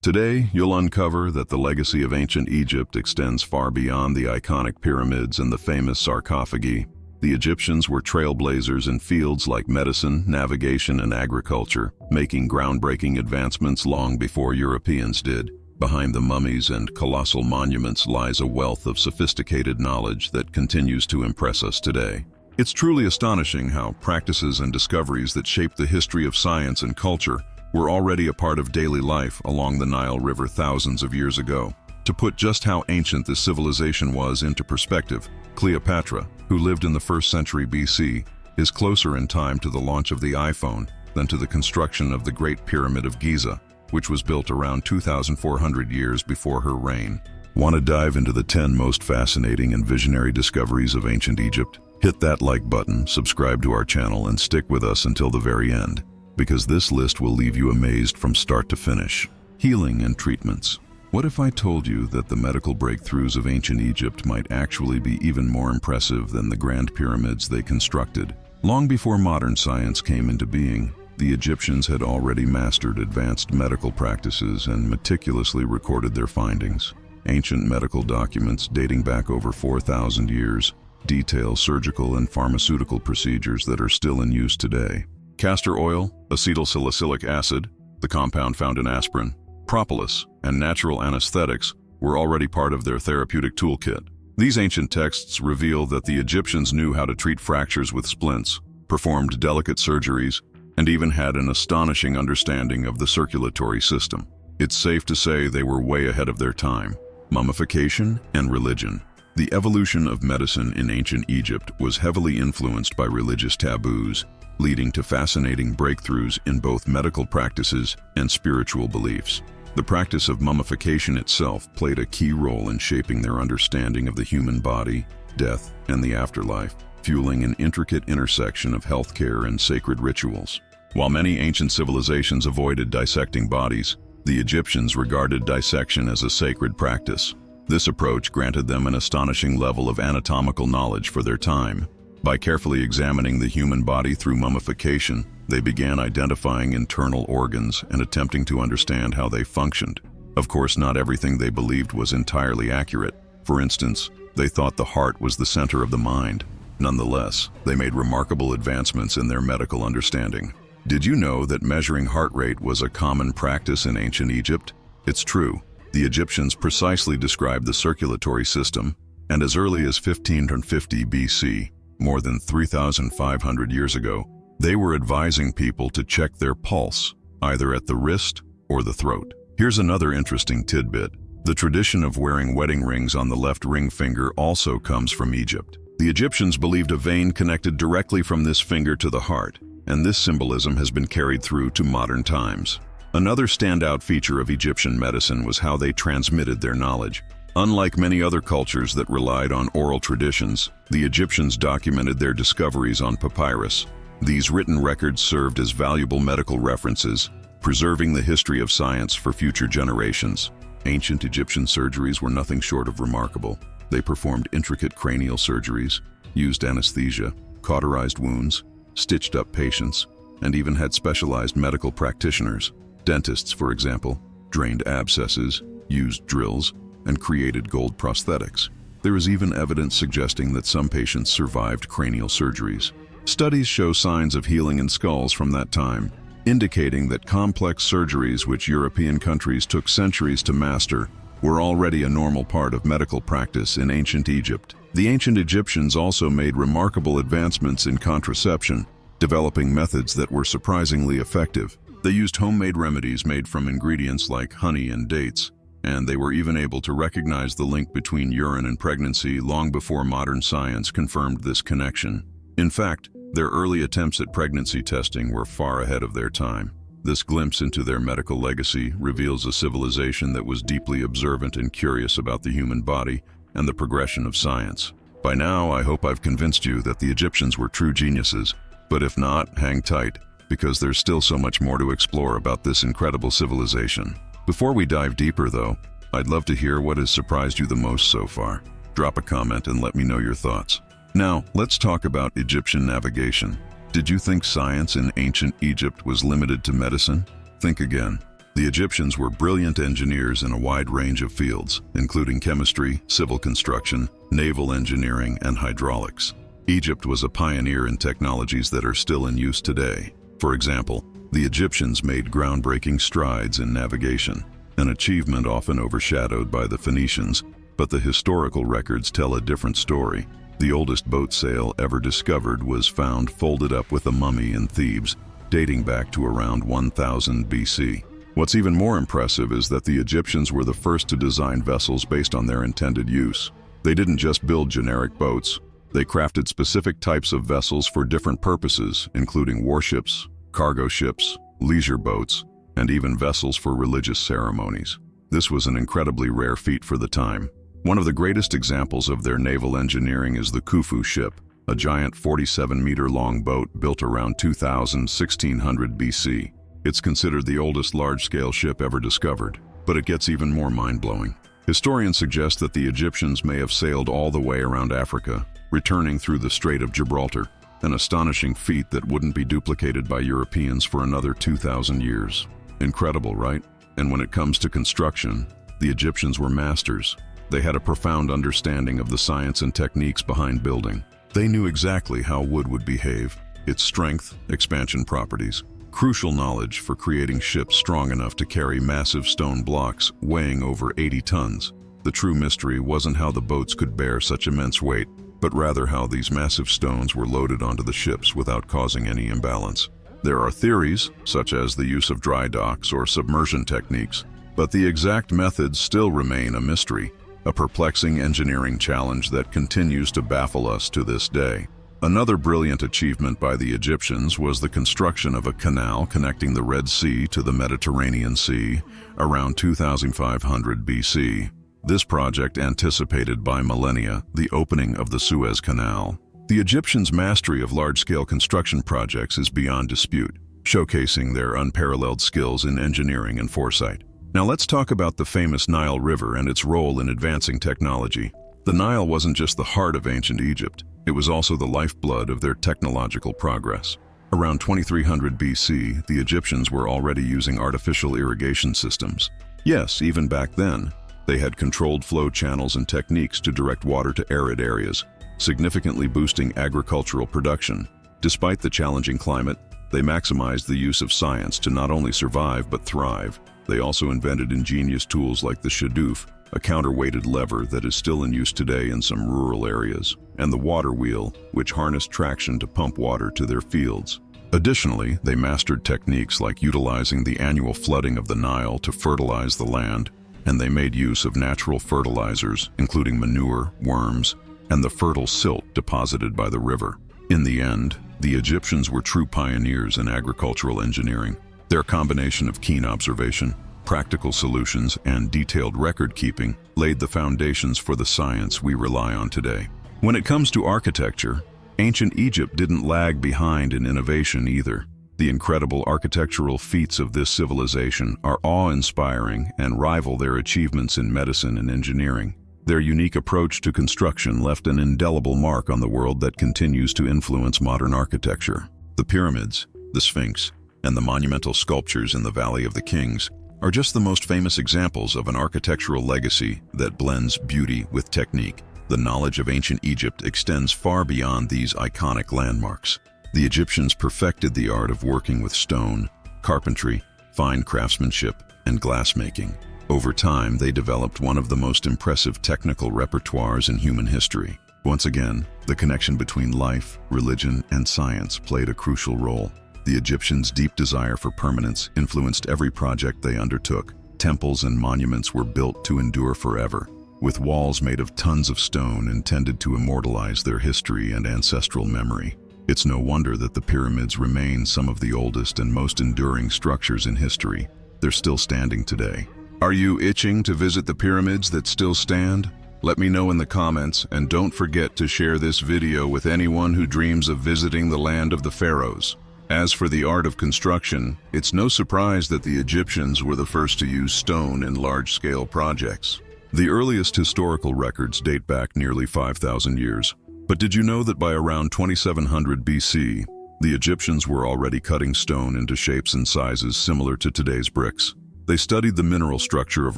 Today, you'll uncover that the legacy of ancient Egypt extends far beyond the iconic pyramids and the famous sarcophagi. The Egyptians were trailblazers in fields like medicine, navigation, and agriculture, making groundbreaking advancements long before Europeans did. Behind the mummies and colossal monuments lies a wealth of sophisticated knowledge that continues to impress us today. It's truly astonishing how practices and discoveries that shaped the history of science and culture were already a part of daily life along the Nile River thousands of years ago. To put just how ancient this civilization was into perspective, Cleopatra, who lived in the 1st century BC, is closer in time to the launch of the iPhone than to the construction of the Great Pyramid of Giza, which was built around 2,400 years before her reign. Want to dive into the 10 most fascinating and visionary discoveries of ancient Egypt? Hit that like button, subscribe to our channel, and stick with us until the very end, because this list will leave you amazed from start to finish. Healing and treatments. What if I told you that the medical breakthroughs of ancient Egypt might actually be even more impressive than the grand pyramids they constructed? Long before modern science came into being, the Egyptians had already mastered advanced medical practices and meticulously recorded their findings. Ancient medical documents dating back over 4,000 years detail surgical and pharmaceutical procedures that are still in use today. Castor oil, acetylsalicylic acid, the compound found in aspirin, propolis, and natural anesthetics were already part of their therapeutic toolkit. These ancient texts reveal that the Egyptians knew how to treat fractures with splints, performed delicate surgeries, and even had an astonishing understanding of the circulatory system. It's safe to say they were way ahead of their time. Mummification and religion. The evolution of medicine in ancient Egypt was heavily influenced by religious taboos, leading to fascinating breakthroughs in both medical practices and spiritual beliefs. The practice of mummification itself played a key role in shaping their understanding of the human body, death, and the afterlife, fueling an intricate intersection of healthcare and sacred rituals. While many ancient civilizations avoided dissecting bodies, the Egyptians regarded dissection as a sacred practice. This approach granted them an astonishing level of anatomical knowledge for their time. By carefully examining the human body through mummification, they began identifying internal organs and attempting to understand how they functioned. Of course, not everything they believed was entirely accurate. For instance, they thought the heart was the center of the mind. Nonetheless, they made remarkable advancements in their medical understanding. Did you know that measuring heart rate was a common practice in ancient Egypt? It's true. The Egyptians precisely described the circulatory system, and as early as 1550 BC, more than 3,500 years ago, they were advising people to check their pulse, either at the wrist or the throat. Here's another interesting tidbit. The tradition of wearing wedding rings on the left ring finger also comes from Egypt. The Egyptians believed a vein connected directly from this finger to the heart, and this symbolism has been carried through to modern times. Another standout feature of Egyptian medicine was how they transmitted their knowledge. Unlike many other cultures that relied on oral traditions, the Egyptians documented their discoveries on papyrus. These written records served as valuable medical references, preserving the history of science for future generations. Ancient Egyptian surgeries were nothing short of remarkable. They performed intricate cranial surgeries, used anesthesia, cauterized wounds, stitched up patients, and even had specialized medical practitioners. Dentists, for example, drained abscesses, used drills, and created gold prosthetics. There is even evidence suggesting that some patients survived cranial surgeries. Studies show signs of healing in skulls from that time, indicating that complex surgeries which European countries took centuries to master were already a normal part of medical practice in ancient Egypt. The ancient Egyptians also made remarkable advancements in contraception, developing methods that were surprisingly effective. They used homemade remedies made from ingredients like honey and dates, and they were even able to recognize the link between urine and pregnancy long before modern science confirmed this connection. In fact, their early attempts at pregnancy testing were far ahead of their time. This glimpse into their medical legacy reveals a civilization that was deeply observant and curious about the human body and the progression of science. By now, I hope I've convinced you that the Egyptians were true geniuses, but if not, hang tight, because there's still so much more to explore about this incredible civilization. Before we dive deeper, though, I'd love to hear what has surprised you the most so far. Drop a comment and let me know your thoughts. Now, let's talk about Egyptian navigation. Did you think science in ancient Egypt was limited to medicine? Think again. The Egyptians were brilliant engineers in a wide range of fields, including chemistry, civil construction, naval engineering, and hydraulics. Egypt was a pioneer in technologies that are still in use today. For example, the Egyptians made groundbreaking strides in navigation, an achievement often overshadowed by the Phoenicians, but the historical records tell a different story. The oldest boat sail ever discovered was found folded up with a mummy in Thebes, dating back to around 1000 BC. What's even more impressive is that the Egyptians were the first to design vessels based on their intended use. They didn't just build generic boats. They crafted specific types of vessels for different purposes, including warships, cargo ships, leisure boats, and even vessels for religious ceremonies. This was an incredibly rare feat for the time. One of the greatest examples of their naval engineering is the Khufu ship, a giant 47-meter-long boat built around 1600 BC. It's considered the oldest large-scale ship ever discovered, but it gets even more mind-blowing. Historians suggest that the Egyptians may have sailed all the way around Africa, returning through the Strait of Gibraltar, an astonishing feat that wouldn't be duplicated by Europeans for another 2,000 years. Incredible, right? And when it comes to construction, the Egyptians were masters. They had a profound understanding of the science and techniques behind building. They knew exactly how wood would behave, its strength, expansion properties. Crucial knowledge for creating ships strong enough to carry massive stone blocks weighing over 80 tons. The true mystery wasn't how the boats could bear such immense weight, but rather how these massive stones were loaded onto the ships without causing any imbalance. There are theories, such as the use of dry docks or submersion techniques, but the exact methods still remain a mystery, a perplexing engineering challenge that continues to baffle us to this day. Another brilliant achievement by the Egyptians was the construction of a canal connecting the Red Sea to the Mediterranean Sea around 2500 BC. This project anticipated by millennia the opening of the Suez Canal. The Egyptians' mastery of large-scale construction projects is beyond dispute, showcasing their unparalleled skills in engineering and foresight. Now let's talk about the famous Nile River and its role in advancing technology. The Nile wasn't just the heart of ancient Egypt. It was also the lifeblood of their technological progress. Around 2300 BC, the Egyptians were already using artificial irrigation systems. Yes, even back then, they had controlled flow channels and techniques to direct water to arid areas, significantly boosting agricultural production. Despite the challenging climate, they maximized the use of science to not only survive but thrive. They also invented ingenious tools like the shadoof, a counterweighted lever that is still in use today in some rural areas, and the water wheel, which harnessed traction to pump water to their fields. Additionally, they mastered techniques like utilizing the annual flooding of the Nile to fertilize the land, and they made use of natural fertilizers, including manure, worms, and the fertile silt deposited by the river. In the end, the Egyptians were true pioneers in agricultural engineering. Their combination of keen observation, practical solutions, and detailed record-keeping laid the foundations for the science we rely on today. When it comes to architecture, ancient Egypt didn't lag behind in innovation either. The incredible architectural feats of this civilization are awe-inspiring and rival their achievements in medicine and engineering. Their unique approach to construction left an indelible mark on the world that continues to influence modern architecture. The pyramids, the Sphinx, and the monumental sculptures in the Valley of the Kings are just the most famous examples of an architectural legacy that blends beauty with technique. The knowledge of ancient Egypt extends far beyond these iconic landmarks. The Egyptians perfected the art of working with stone, carpentry, fine craftsmanship, and glassmaking. Over time, they developed one of the most impressive technical repertoires in human history. Once again, the connection between life, religion, and science played a crucial role. The Egyptians' deep desire for permanence influenced every project they undertook. Temples and monuments were built to endure forever, with walls made of tons of stone intended to immortalize their history and ancestral memory. It's no wonder that the pyramids remain some of the oldest and most enduring structures in history. They're still standing today. Are you itching to visit the pyramids that still stand? Let me know in the comments, and don't forget to share this video with anyone who dreams of visiting the land of the pharaohs. As for the art of construction, it's no surprise that the Egyptians were the first to use stone in large-scale projects. The earliest historical records date back nearly 5,000 years. But did you know that by around 2700 BC, the Egyptians were already cutting stone into shapes and sizes similar to today's bricks? They studied the mineral structure of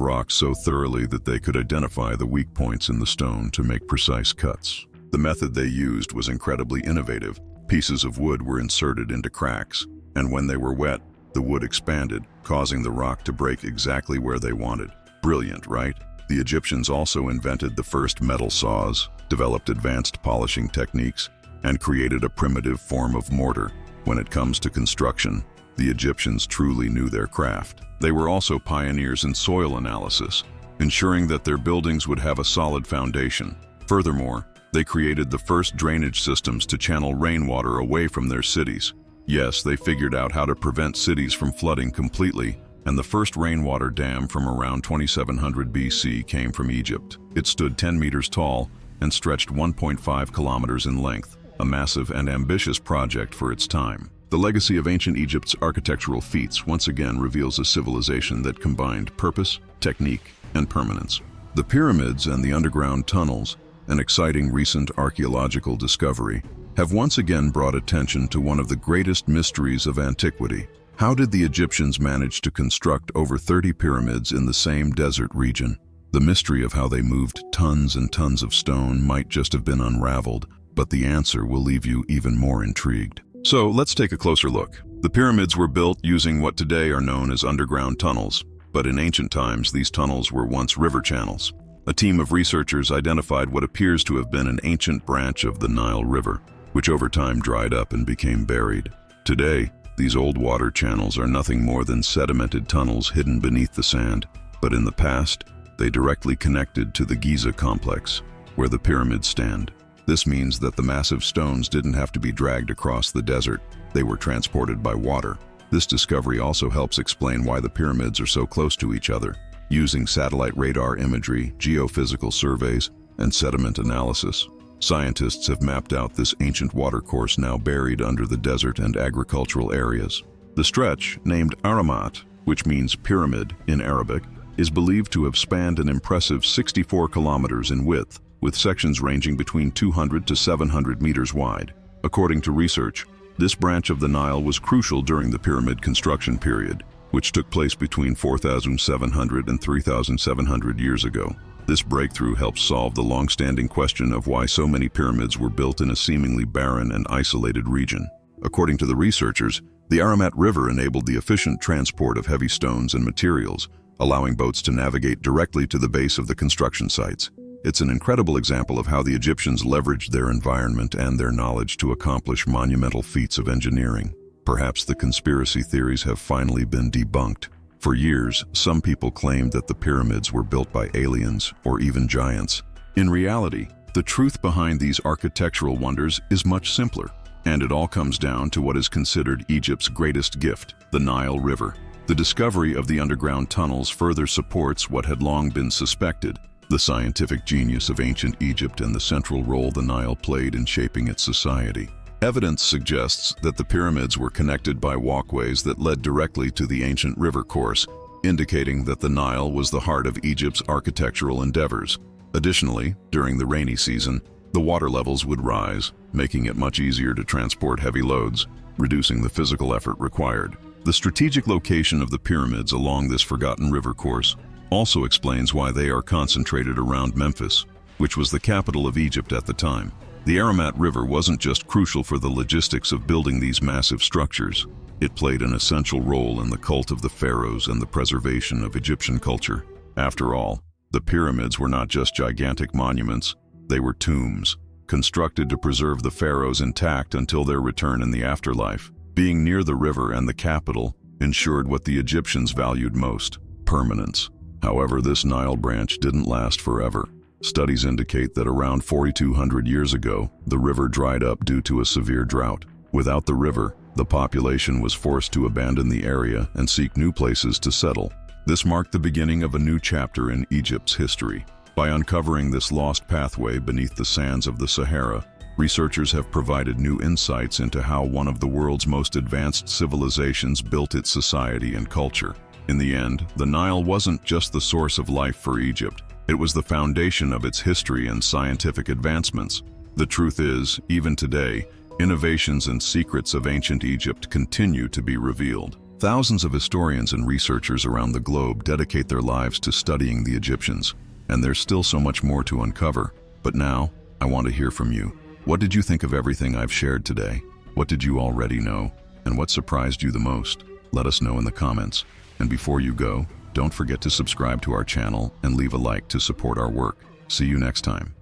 rocks so thoroughly that they could identify the weak points in the stone to make precise cuts. The method they used was incredibly innovative. Pieces of wood were inserted into cracks, and when they were wet, the wood expanded, causing the rock to break exactly where they wanted. Brilliant, right? The Egyptians also invented the first metal saws, developed advanced polishing techniques, and created a primitive form of mortar. When it comes to construction, the Egyptians truly knew their craft. They were also pioneers in soil analysis, ensuring that their buildings would have a solid foundation. Furthermore, they created the first drainage systems to channel rainwater away from their cities. Yes, they figured out how to prevent cities from flooding completely, and the first rainwater dam from around 2700 BC came from Egypt. It stood 10 meters tall and stretched 1.5 kilometers in length, a massive and ambitious project for its time. The legacy of ancient Egypt's architectural feats once again reveals a civilization that combined purpose, technique, and permanence. The pyramids and the underground tunnels, an exciting recent archaeological discovery, have once again brought attention to one of the greatest mysteries of antiquity. How did the Egyptians manage to construct over 30 pyramids in the same desert region? The mystery of how they moved tons and tons of stone might just have been unraveled, but the answer will leave you even more intrigued. So let's take a closer look. The pyramids were built using what today are known as underground tunnels, but in ancient times these tunnels were once river channels. A team of researchers identified what appears to have been an ancient branch of the Nile River, which over time dried up and became buried. Today, these old water channels are nothing more than sedimented tunnels hidden beneath the sand, but in the past, they directly connected to the Giza complex, where the pyramids stand. This means that the massive stones didn't have to be dragged across the desert, they were transported by water. This discovery also helps explain why the pyramids are so close to each other. Using satellite radar imagery, geophysical surveys, and sediment analysis, scientists have mapped out this ancient watercourse now buried under the desert and agricultural areas. The stretch, named Aramat, which means pyramid in Arabic, is believed to have spanned an impressive 64 kilometers in width, with sections ranging between 200 to 700 meters wide. According to research, this branch of the Nile was crucial during the pyramid construction period, which took place between 4,700 and 3,700 years ago. This breakthrough helps solve the long-standing question of why so many pyramids were built in a seemingly barren and isolated region. According to the researchers, the Aramat River enabled the efficient transport of heavy stones and materials, allowing boats to navigate directly to the base of the construction sites. It's an incredible example of how the Egyptians leveraged their environment and their knowledge to accomplish monumental feats of engineering. Perhaps the conspiracy theories have finally been debunked. For years, some people claimed that the pyramids were built by aliens or even giants. In reality, the truth behind these architectural wonders is much simpler, and it all comes down to what is considered Egypt's greatest gift, the Nile River. The discovery of the underground tunnels further supports what had long been suspected: the scientific genius of ancient Egypt and the central role the Nile played in shaping its society. Evidence suggests that the pyramids were connected by walkways that led directly to the ancient river course, indicating that the Nile was the heart of Egypt's architectural endeavors. Additionally, during the rainy season, the water levels would rise, making it much easier to transport heavy loads, reducing the physical effort required. The strategic location of the pyramids along this forgotten river course also explains why they are concentrated around Memphis, which was the capital of Egypt at the time. The Aramat River wasn't just crucial for the logistics of building these massive structures. It played an essential role in the cult of the pharaohs and the preservation of Egyptian culture. After all, the pyramids were not just gigantic monuments, they were tombs, constructed to preserve the pharaohs intact until their return in the afterlife. Being near the river and the capital ensured what the Egyptians valued most: permanence. However, this Nile branch didn't last forever. Studies indicate that around 4,200 years ago, the river dried up due to a severe drought. Without the river, the population was forced to abandon the area and seek new places to settle. This marked the beginning of a new chapter in Egypt's history. By uncovering this lost pathway beneath the sands of the Sahara, researchers have provided new insights into how one of the world's most advanced civilizations built its society and culture. In the end, the Nile wasn't just the source of life for Egypt. It was the foundation of its history and scientific advancements. The truth is, even today, innovations and secrets of ancient Egypt continue to be revealed. Thousands of historians and researchers around the globe dedicate their lives to studying the Egyptians, and there's still so much more to uncover. But now, I want to hear from you. What did you think of everything I've shared today? What did you already know? And what surprised you the most? Let us know in the comments. And before you go, don't forget to subscribe to our channel and leave a like to support our work. See you next time.